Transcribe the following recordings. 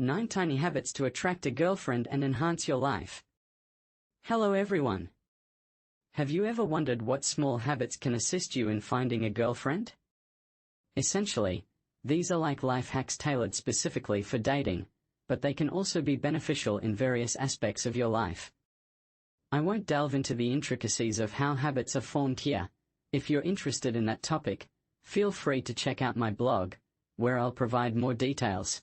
9 Tiny Habits to Attract a Girlfriend and Enhance Your Life. Hello everyone. Have you ever wondered what small habits can assist you in finding a girlfriend? Essentially, these are like life hacks tailored specifically for dating, but they can also be beneficial in various aspects of your life. I won't delve into the intricacies of how habits are formed here. If you're interested in that topic, feel free to check out my blog, where I'll provide more details.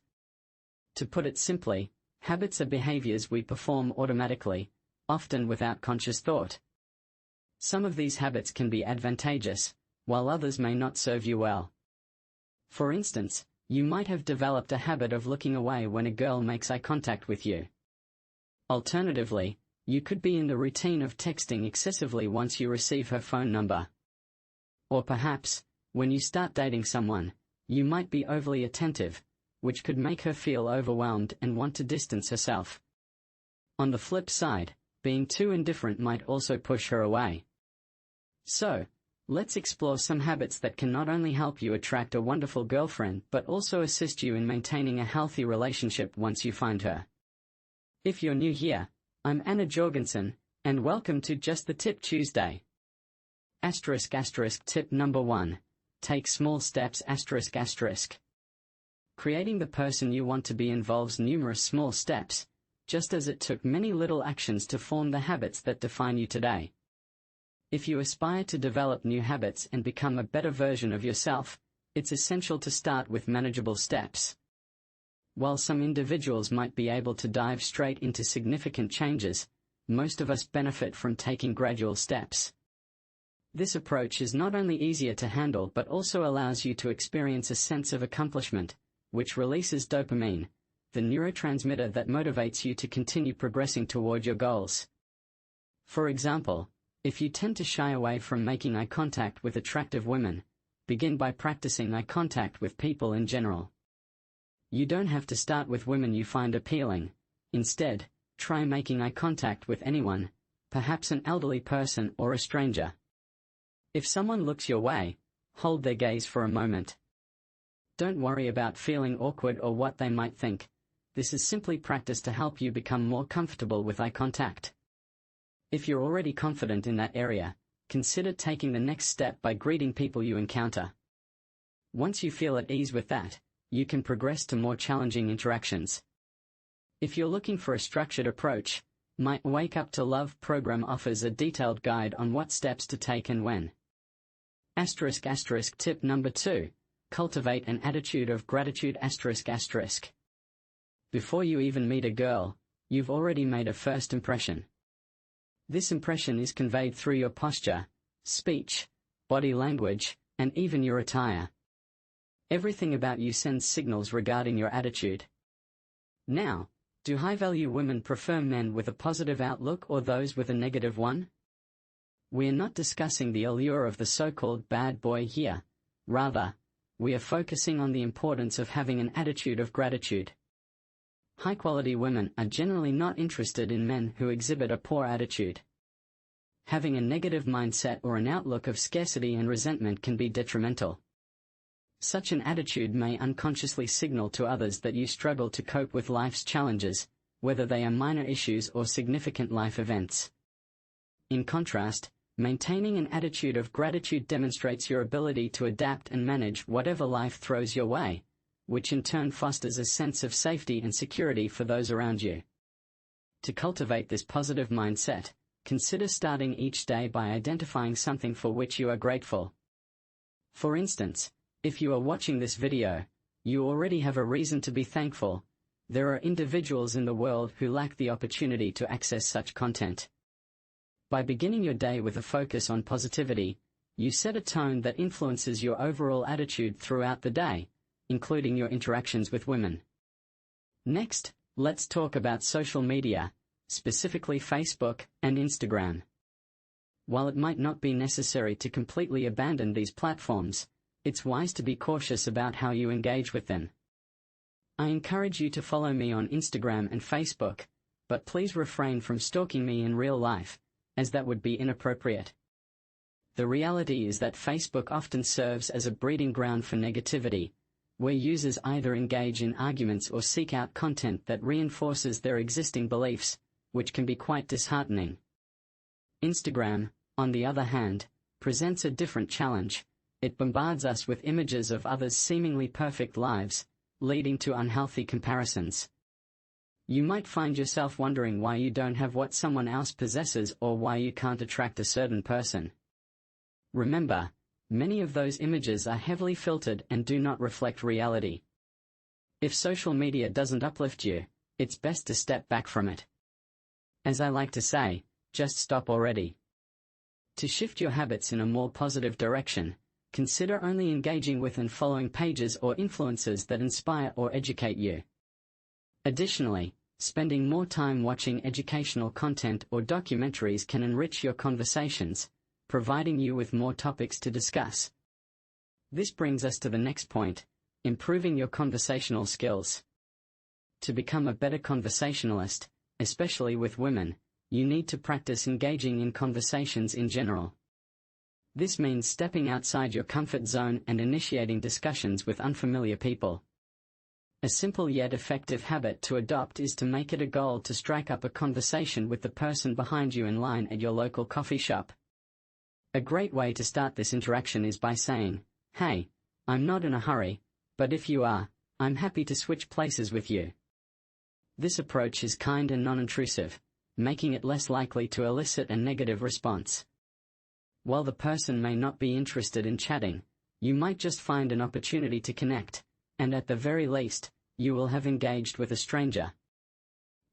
To put it simply, habits are behaviors we perform automatically, often without conscious thought. Some of these habits can be advantageous, while others may not serve you well. For instance, you might have developed a habit of looking away when a girl makes eye contact with you. Alternatively, you could be in the routine of texting excessively once you receive her phone number. Or perhaps, when you start dating someone, you might be overly attentive, which could make her feel overwhelmed and want to distance herself. On the flip side, being too indifferent might also push her away. So, let's explore some habits that can not only help you attract a wonderful girlfriend but also assist you in maintaining a healthy relationship once you find her. If you're new here, I'm Anna Jorgensen, and welcome to Just the Tip Tuesday. Tip number 1. Take small steps. Creating the person you want to be involves numerous small steps, just as it took many little actions to form the habits that define you today. If you aspire to develop new habits and become a better version of yourself, it's essential to start with manageable steps. While some individuals might be able to dive straight into significant changes, most of us benefit from taking gradual steps. This approach is not only easier to handle but also allows you to experience a sense of accomplishment, which releases dopamine, the neurotransmitter that motivates you to continue progressing toward your goals. For example, if you tend to shy away from making eye contact with attractive women, begin by practicing eye contact with people in general. You don't have to start with women you find appealing. Instead, try making eye contact with anyone, perhaps an elderly person or a stranger. If someone looks your way, hold their gaze for a moment. Don't worry about feeling awkward or what they might think. This is simply practice to help you become more comfortable with eye contact. If you're already confident in that area, consider taking the next step by greeting people you encounter. Once you feel at ease with that, you can progress to more challenging interactions. If you're looking for a structured approach, my Wake Up to Love program offers a detailed guide on what steps to take and when. Tip number 2. Cultivate an attitude of gratitude. Before you even meet a girl, you've already made a first impression. This impression is conveyed through your posture, speech, body language, and even your attire. Everything about you sends signals regarding your attitude. Now, do high-value women prefer men with a positive outlook or those with a negative one? We are not discussing the allure of the so-called bad boy here. Rather, we are focusing on the importance of having an attitude of gratitude. High-quality women are generally not interested in men who exhibit a poor attitude. Having a negative mindset or an outlook of scarcity and resentment can be detrimental. Such an attitude may unconsciously signal to others that you struggle to cope with life's challenges, whether they are minor issues or significant life events. In contrast, maintaining an attitude of gratitude demonstrates your ability to adapt and manage whatever life throws your way, which in turn fosters a sense of safety and security for those around you. To cultivate this positive mindset, consider starting each day by identifying something for which you are grateful. For instance, if you are watching this video, you already have a reason to be thankful. There are individuals in the world who lack the opportunity to access such content. By beginning your day with a focus on positivity, you set a tone that influences your overall attitude throughout the day, including your interactions with women. Next, let's talk about social media, specifically Facebook and Instagram. While it might not be necessary to completely abandon these platforms, it's wise to be cautious about how you engage with them. I encourage you to follow me on Instagram and Facebook, but please refrain from stalking me in real life, as that would be inappropriate. The reality is that Facebook often serves as a breeding ground for negativity, where users either engage in arguments or seek out content that reinforces their existing beliefs, which can be quite disheartening. Instagram, on the other hand, presents a different challenge. It bombards us with images of others' seemingly perfect lives, leading to unhealthy comparisons. You might find yourself wondering why you don't have what someone else possesses or why you can't attract a certain person. Remember, many of those images are heavily filtered and do not reflect reality. If social media doesn't uplift you, it's best to step back from it. As I like to say, just stop already. To shift your habits in a more positive direction, consider only engaging with and following pages or influencers that inspire or educate you. Additionally, spending more time watching educational content or documentaries can enrich your conversations, providing you with more topics to discuss. This brings us to the next point: improving your conversational skills. To become a better conversationalist, especially with women, you need to practice engaging in conversations in general. This means stepping outside your comfort zone and initiating discussions with unfamiliar people. A simple yet effective habit to adopt is to make it a goal to strike up a conversation with the person behind you in line at your local coffee shop. A great way to start this interaction is by saying, "Hey, I'm not in a hurry, but if you are, I'm happy to switch places with you." This approach is kind and non-intrusive, making it less likely to elicit a negative response. While the person may not be interested in chatting, you might just find an opportunity to connect, and at the very least, you will have engaged with a stranger.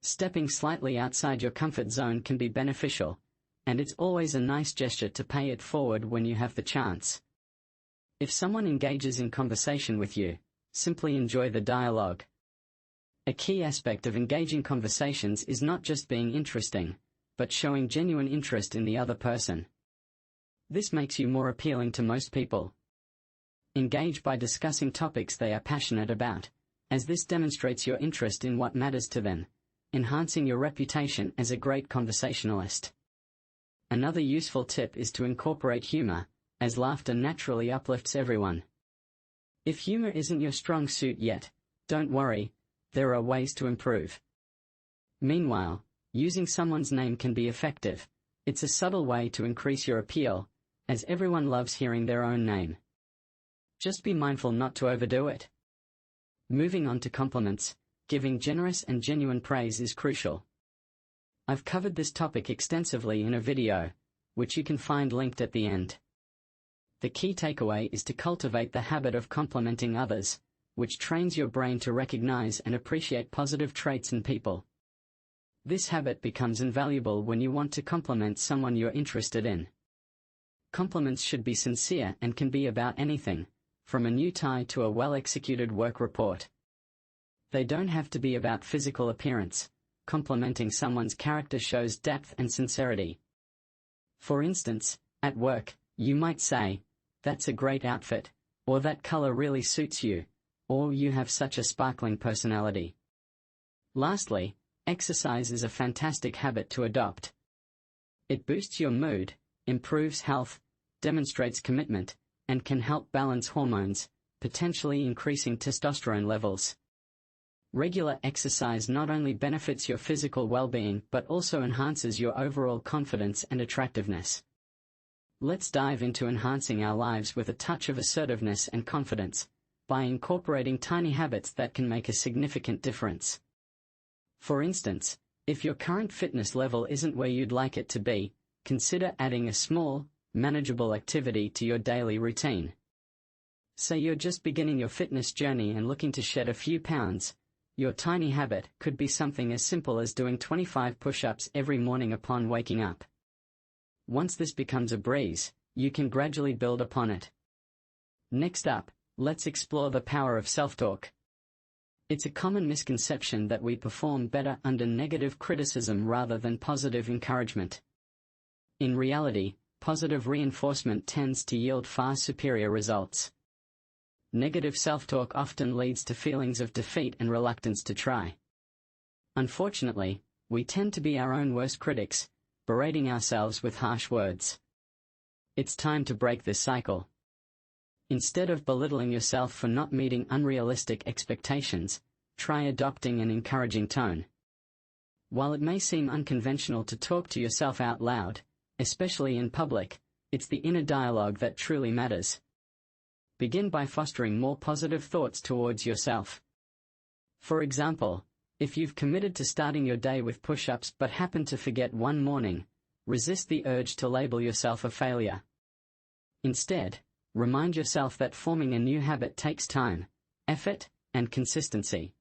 Stepping slightly outside your comfort zone can be beneficial, and it's always a nice gesture to pay it forward when you have the chance. If someone engages in conversation with you, simply enjoy the dialogue. A key aspect of engaging conversations is not just being interesting, but showing genuine interest in the other person. This makes you more appealing to most people. Engage by discussing topics they are passionate about, as this demonstrates your interest in what matters to them, enhancing your reputation as a great conversationalist. Another useful tip is to incorporate humor, as laughter naturally uplifts everyone. If humor isn't your strong suit yet, don't worry, there are ways to improve. Meanwhile, using someone's name can be effective. It's a subtle way to increase your appeal, as everyone loves hearing their own name. Just be mindful not to overdo it. Moving on to compliments, giving generous and genuine praise is crucial. I've covered this topic extensively in a video, which you can find linked at the end. The key takeaway is to cultivate the habit of complimenting others, which trains your brain to recognize and appreciate positive traits in people. This habit becomes invaluable when you want to compliment someone you're interested in. Compliments should be sincere and can be about anything, from a new tie to a well-executed work report. They don't have to be about physical appearance. Complimenting someone's character shows depth and sincerity. For instance, at work, you might say, "That's a great outfit," or "That color really suits you," or "You have such a sparkling personality." Lastly, exercise is a fantastic habit to adopt. It boosts your mood, improves health, demonstrates commitment, and can help balance hormones, potentially increasing testosterone levels. Regular exercise not only benefits your physical well-being but also enhances your overall confidence and attractiveness. Let's dive into enhancing our lives with a touch of assertiveness and confidence, by incorporating tiny habits that can make a significant difference. For instance, if your current fitness level isn't where you'd like it to be, consider adding a small, manageable activity to your daily routine. Say you're just beginning your fitness journey and looking to shed a few pounds. Your tiny habit could be something as simple as doing 25 push-ups every morning upon waking up. Once this becomes a breeze, you can gradually build upon it. Next up, let's explore the power of self-talk. It's a common misconception that we perform better under negative criticism rather than positive encouragement. In reality, positive reinforcement tends to yield far superior results. Negative self-talk often leads to feelings of defeat and reluctance to try. Unfortunately, we tend to be our own worst critics, berating ourselves with harsh words. It's time to break this cycle. Instead of belittling yourself for not meeting unrealistic expectations, try adopting an encouraging tone. While it may seem unconventional to talk to yourself out loud, especially in public, it's the inner dialogue that truly matters. Begin by fostering more positive thoughts towards yourself. For example, if you've committed to starting your day with push-ups but happen to forget one morning, resist the urge to label yourself a failure. Instead, remind yourself that forming a new habit takes time, effort, and consistency.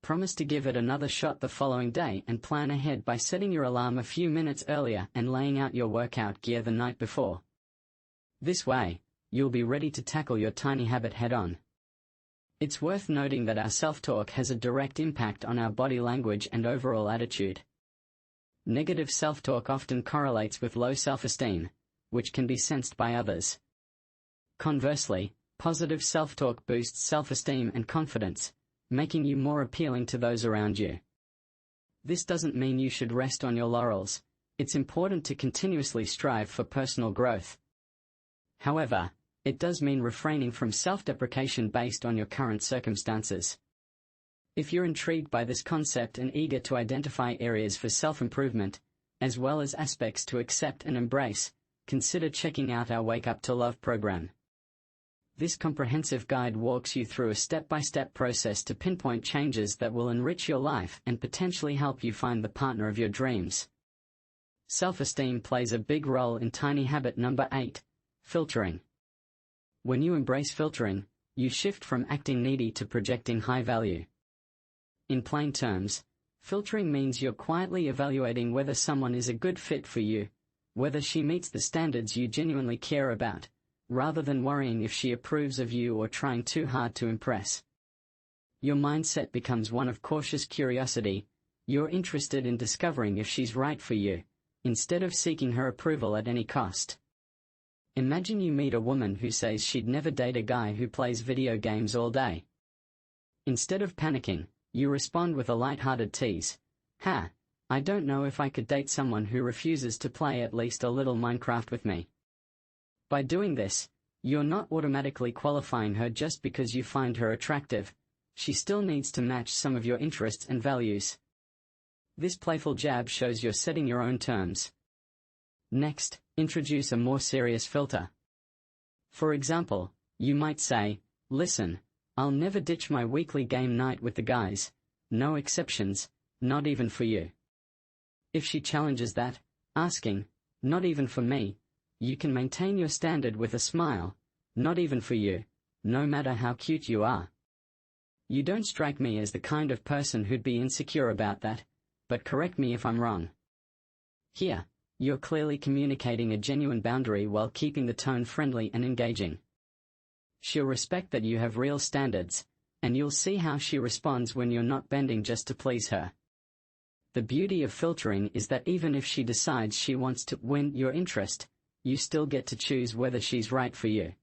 Promise to give it another shot the following day and plan ahead by setting your alarm a few minutes earlier and laying out your workout gear the night before. This way, you'll be ready to tackle your tiny habit head-on. It's worth noting that our self-talk has a direct impact on our body language and overall attitude. Negative self-talk often correlates with low self-esteem, which can be sensed by others. Conversely, positive self-talk boosts self-esteem and confidence, making you more appealing to those around you. This doesn't mean you should rest on your laurels. It's important to continuously strive for personal growth. However, it does mean refraining from self-deprecation based on your current circumstances. If you're intrigued by this concept and eager to identify areas for self-improvement, as well as aspects to accept and embrace, consider checking out our Wake Up to Love program. This comprehensive guide walks you through a step-by-step process to pinpoint changes that will enrich your life and potentially help you find the partner of your dreams. Self-esteem plays a big role in tiny habit number 8, filtering. When you embrace filtering, you shift from acting needy to projecting high value. In plain terms, filtering means you're quietly evaluating whether someone is a good fit for you, whether she meets the standards you genuinely care about, rather than worrying if she approves of you or trying too hard to impress. Your mindset becomes one of cautious curiosity. You're interested in discovering if she's right for you, instead of seeking her approval at any cost. Imagine you meet a woman who says she'd never date a guy who plays video games all day. Instead of panicking, you respond with a light-hearted tease. I don't know if I could date someone who refuses to play at least a little Minecraft with me. By doing this, you're not automatically qualifying her just because you find her attractive. She still needs to match some of your interests and values. This playful jab shows you're setting your own terms. Next, introduce a more serious filter. For example, you might say, "Listen, I'll never ditch my weekly game night with the guys. No exceptions, not even for you." If she challenges that, asking, "Not even for me," you can maintain your standard with a smile. "Not even for you, no matter how cute you are. You don't strike me as the kind of person who'd be insecure about that, but correct me if I'm wrong." Here, you're clearly communicating a genuine boundary while keeping the tone friendly and engaging. She'll respect that you have real standards, and you'll see how she responds when you're not bending just to please her. The beauty of filtering is that even if she decides she wants to win your interest, you still get to choose whether she's right for you.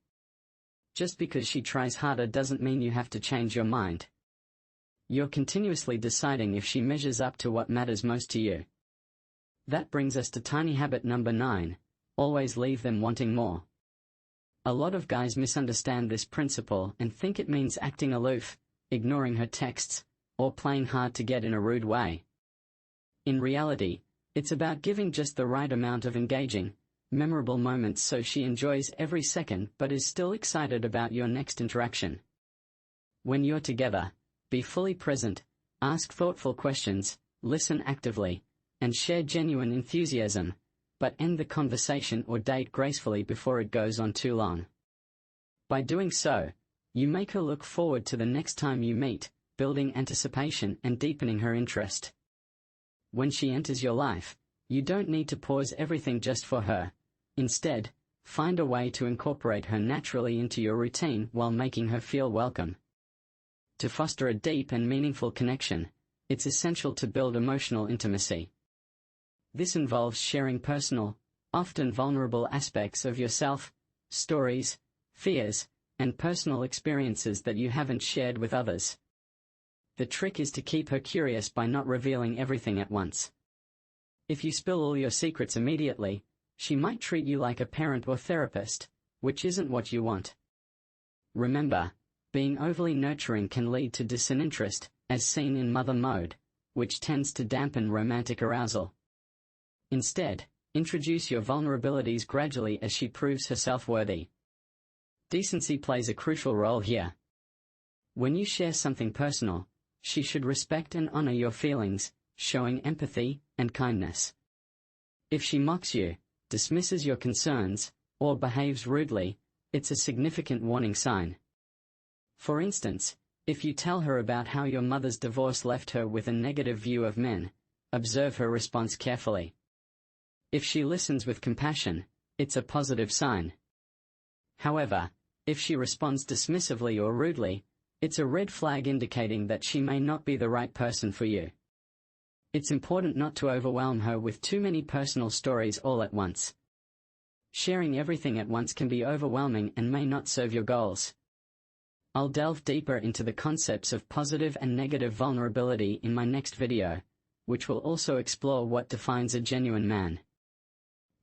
Just because she tries harder doesn't mean you have to change your mind. You're continuously deciding if she measures up to what matters most to you. That brings us to tiny habit number 9, always leave them wanting more. A lot of guys misunderstand this principle and think it means acting aloof, ignoring her texts, or playing hard to get in a rude way. In reality, it's about giving just the right amount of engaging, memorable moments so she enjoys every second but is still excited about your next interaction. When you're together, be fully present, ask thoughtful questions, listen actively, and share genuine enthusiasm, but end the conversation or date gracefully before it goes on too long. By doing so, you make her look forward to the next time you meet, building anticipation and deepening her interest. When she enters your life, you don't need to pause everything just for her. Instead, find a way to incorporate her naturally into your routine while making her feel welcome. To foster a deep and meaningful connection, it's essential to build emotional intimacy. This involves sharing personal, often vulnerable aspects of yourself, stories, fears, and personal experiences that you haven't shared with others. The trick is to keep her curious by not revealing everything at once. If you spill all your secrets immediately, she might treat you like a parent or therapist, which isn't what you want. Remember, being overly nurturing can lead to disinterest, as seen in mother mode, which tends to dampen romantic arousal. Instead, introduce your vulnerabilities gradually as she proves herself worthy. Decency plays a crucial role here. When you share something personal, she should respect and honor your feelings, showing empathy and kindness. If she mocks you, dismisses your concerns, or behaves rudely, it's a significant warning sign. For instance, if you tell her about how your mother's divorce left her with a negative view of men, observe her response carefully. If she listens with compassion, it's a positive sign. However, if she responds dismissively or rudely, it's a red flag indicating that she may not be the right person for you. It's important not to overwhelm her with too many personal stories all at once. Sharing everything at once can be overwhelming and may not serve your goals. I'll delve deeper into the concepts of positive and negative vulnerability in my next video, which will also explore what defines a genuine man.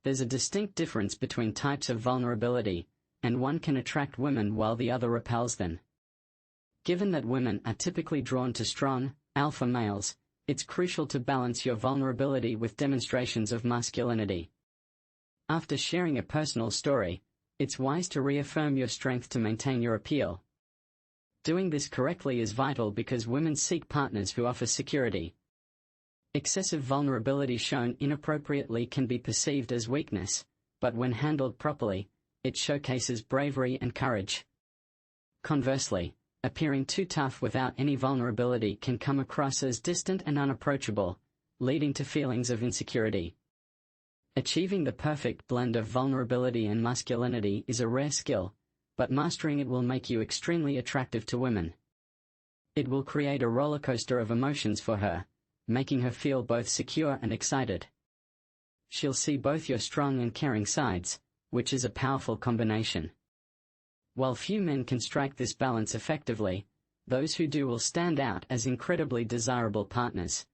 There's a distinct difference between types of vulnerability, and one can attract women while the other repels them. Given that women are typically drawn to strong, alpha males, it's crucial to balance your vulnerability with demonstrations of masculinity. After sharing a personal story, it's wise to reaffirm your strength to maintain your appeal. Doing this correctly is vital because women seek partners who offer security. Excessive vulnerability shown inappropriately can be perceived as weakness, but when handled properly, it showcases bravery and courage. Conversely, appearing too tough without any vulnerability can come across as distant and unapproachable, leading to feelings of insecurity. Achieving the perfect blend of vulnerability and masculinity is a rare skill, but mastering it will make you extremely attractive to women. It will create a roller coaster of emotions for her, making her feel both secure and excited. She'll see both your strong and caring sides, which is a powerful combination. While few men can strike this balance effectively, those who do will stand out as incredibly desirable partners.